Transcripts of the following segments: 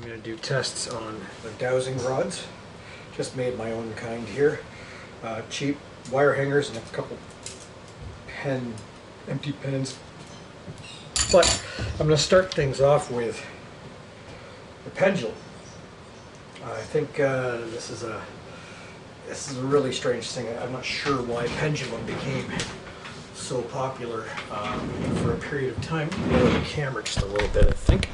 going to do tests on the dowsing rods. Just made my own kind here. Cheap wire hangers and a couple empty pens. But I'm going to start things off with the pendulum. I think this is a really strange thing. I'm not sure why pendulum became so popular for a period of time. Lower the camera just a little bit, I think.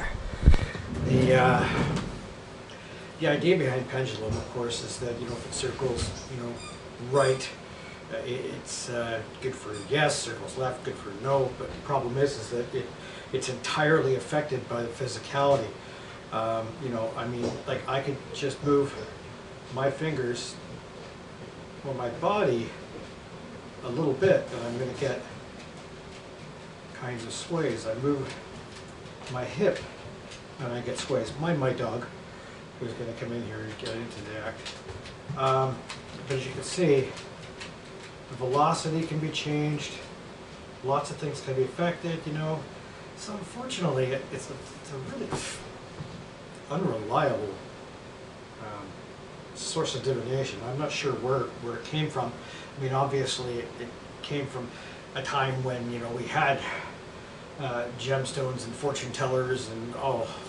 The idea behind pendulum, of course, is that if it circles right, it's good for yes. Circles left, good for no. But the problem is that it's entirely affected by the physicality. I mean, like I could just move my fingers or my body a little bit, and I'm going to get kinds of sways. I move my hip, and I get sways. Mind my dog, who's going to come in here and get into the act. But as you can see, the velocity can be changed. Lots of things can be affected, So unfortunately, it's a really unreliable source of divination. I'm not sure where it came from. I mean, obviously, it came from a time when we had gemstones and fortune tellers and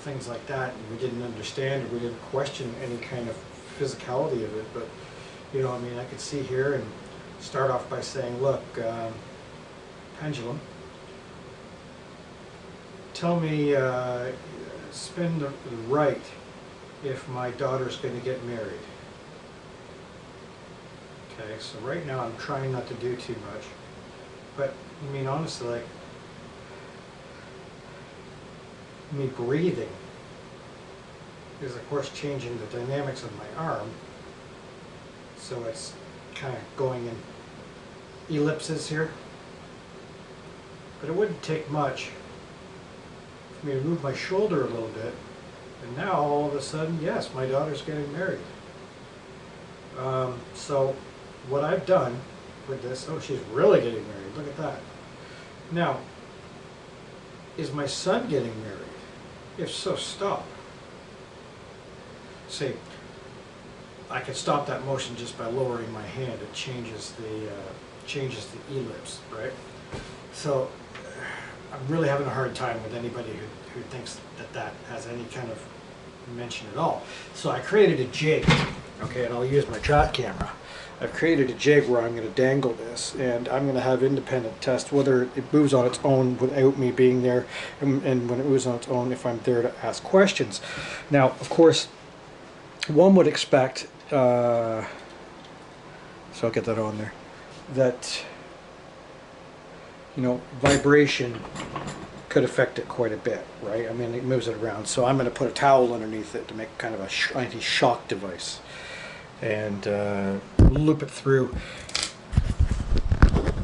things like that, and we didn't understand or we didn't question any kind of physicality of it. But I mean, I could see here and start off by saying, look, pendulum, tell me, spin the right if my daughter's going to get married. Okay, so right now I'm trying not to do too much, but I mean, honestly, like, me breathing is of course changing the dynamics of my arm, so it's kind of going in ellipses here, but it wouldn't take much for me to move my shoulder a little bit, and now all of a sudden, yes, my daughter's getting married. So what I've done with this, she's really getting married, look at that. Now, is my son getting married? If so, stop. See, I can stop that motion just by lowering my hand. It changes the ellipse, right? So I'm really having a hard time with anybody who thinks that has any kind of mention at all. So I created a jig, okay, and I'll use my trap camera. I've created a jig where I'm going to dangle this, and I'm going to have independent test whether it moves on its own without me being there, and when it moves on its own, if I'm there to ask questions. Now, of course, one would expect, so I'll get that on there, that vibration could affect it quite a bit, right? I mean, it moves it around, so I'm going to put a towel underneath it to make kind of a anti-shock device and loop it through.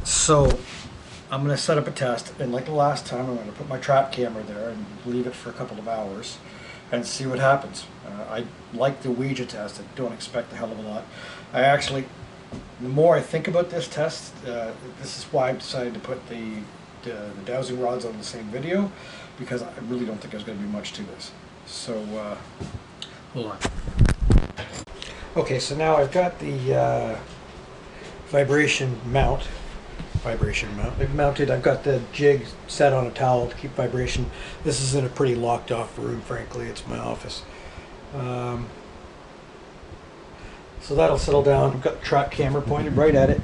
So I'm going to set up a test, and like the last time, I'm going to put my trap camera there and leave it for a couple of hours and see what happens. I like the Ouija test. I don't expect a hell of a lot. I actually, the more I think about this test, this is why I decided to put the dowsing rods on the same video, because I really don't think there's going to be much to this. So hold on. Okay, so now I've got the vibration mount. I've mounted. I've got the jig set on a towel to keep vibration. This is in a pretty locked off room, frankly. It's my office. So that'll settle down. I've got the trap camera pointed right at it,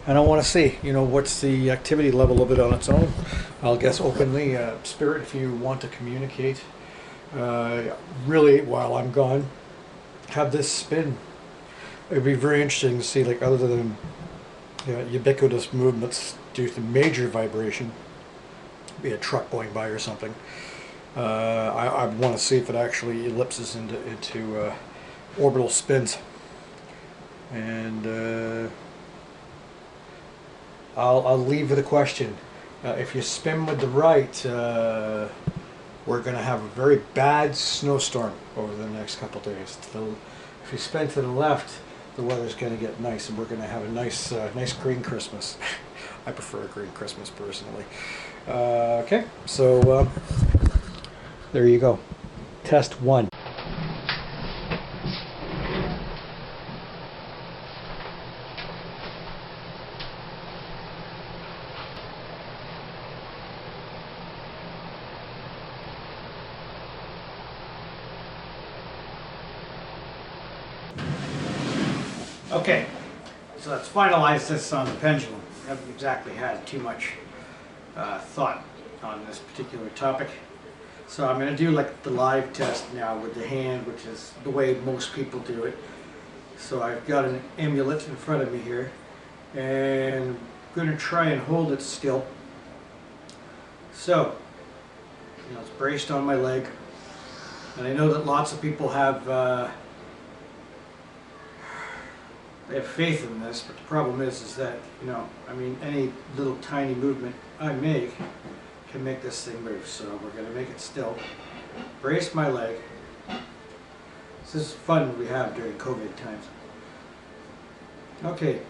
and I want to see, what's the activity level of it on its own. I'll guess openly, spirit, if you want to communicate, really, while I'm gone, have this spin. It'd be very interesting to see, like, other than ubiquitous movements due to major vibration, be a truck going by or something. I want to see if it actually ellipses into orbital spins, and I'll leave with a question. If you spin with the right, we're going to have a very bad snowstorm over the next couple days. If you spin to the left, the weather's going to get nice, and we're going to have a nice green Christmas. I prefer a green Christmas personally. Okay, so there you go. Test 1. Okay, so let's finalize this on the pendulum. I haven't exactly had too much thought on this particular topic. So I'm going to do like the live test now with the hand, which is the way most people do it. So I've got an amulet in front of me here, and I'm going to try and hold it still. So, it's braced on my leg, and I know that lots of people have they have faith in this, but the problem is that, any little tiny movement I make can make this thing move. So we're going to make it still. Brace my leg. This is fun we have during COVID times. Okay.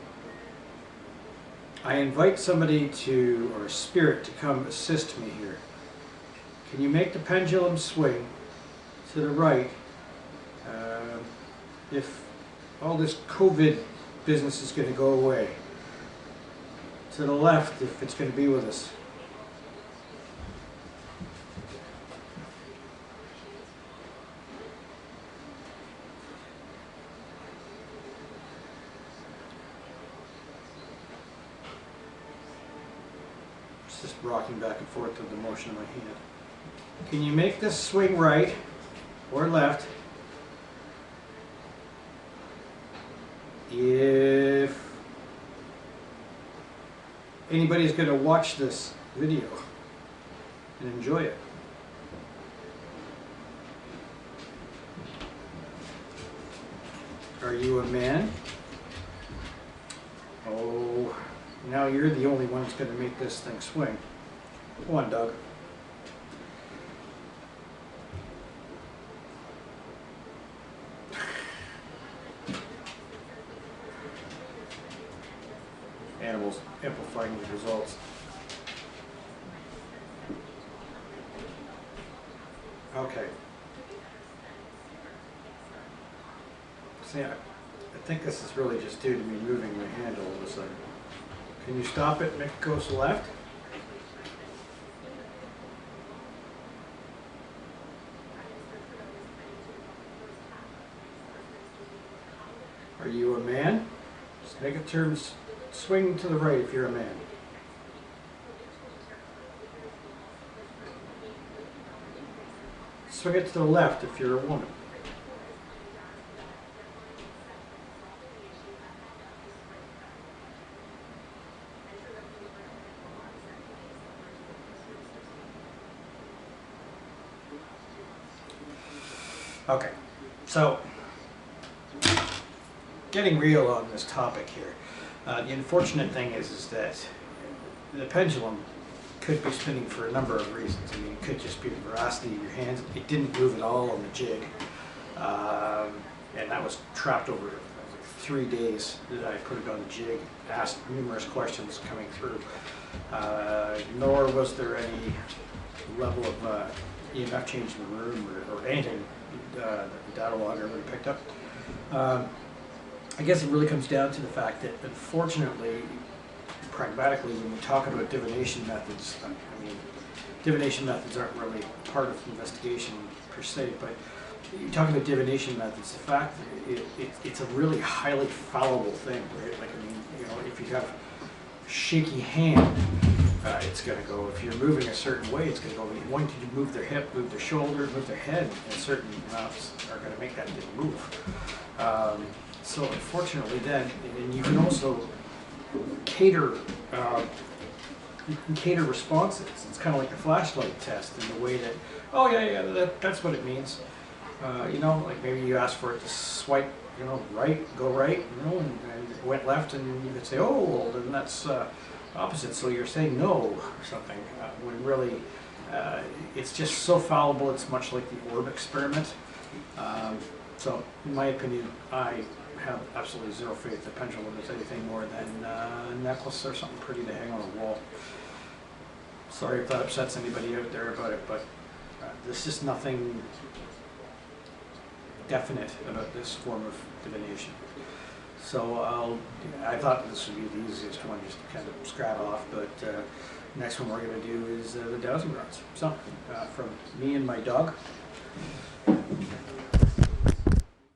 I invite somebody or a spirit to come assist me here. Can you make the pendulum swing to the right if all this COVID business is going to go away? To the left if it's going to be with us. It's just rocking back and forth with the motion of my hand. Can you make this swing right or left if anybody's going to watch this video and enjoy it? Are you a man? Oh, now you're the only one that's going to make this thing swing. Come on, Doug. Animals amplifying the results. Okay. See, I think this is really just due to me moving my hand all of a sudden. Can you stop it and make it go to the left? Are you a man? Just make it turn, swing to the right if you're a man. Swing it to the left if you're a woman. Okay, so getting real on this topic here. The unfortunate thing is that the pendulum could be spinning for a number of reasons. I mean, it could just be the veracity of your hands. It didn't move at all on the jig, and that was trapped over 3 days that I put it on the jig. Asked numerous questions coming through, nor was there any level of EMF change in the room or anything that the data logger would have picked up. I guess it really comes down to the fact that, unfortunately, pragmatically, when we talk about divination methods, I mean, divination methods aren't really part of the investigation per se, but you're talking about divination methods, the fact that it's a really highly fallible thing, right? Like, I mean, if you have shaky hand, it's going to go. If you're moving a certain way, it's going to go. You want you to move their hip, move their shoulder, move their head, and certain amounts are going to make that thing move. So unfortunately then, and you can also cater, you can cater responses. It's kind of like the flashlight test in the way that, oh yeah, that's what it means. Like maybe you ask for it to swipe, right, go right, and it went left, and you could say, oh, well, then that's opposite. So you're saying no or something, when really it's just so fallible. It's much like the orb experiment. So in my opinion, I have absolutely zero faith the pendulum is anything more than a necklace or something pretty to hang on a wall. Sorry if that upsets anybody out there about it, but there's just nothing definite about this form of divination. So I thought this would be the easiest one just to kind of scrap off, but next one we're going to do is the dowsing rods. So from me and my dog.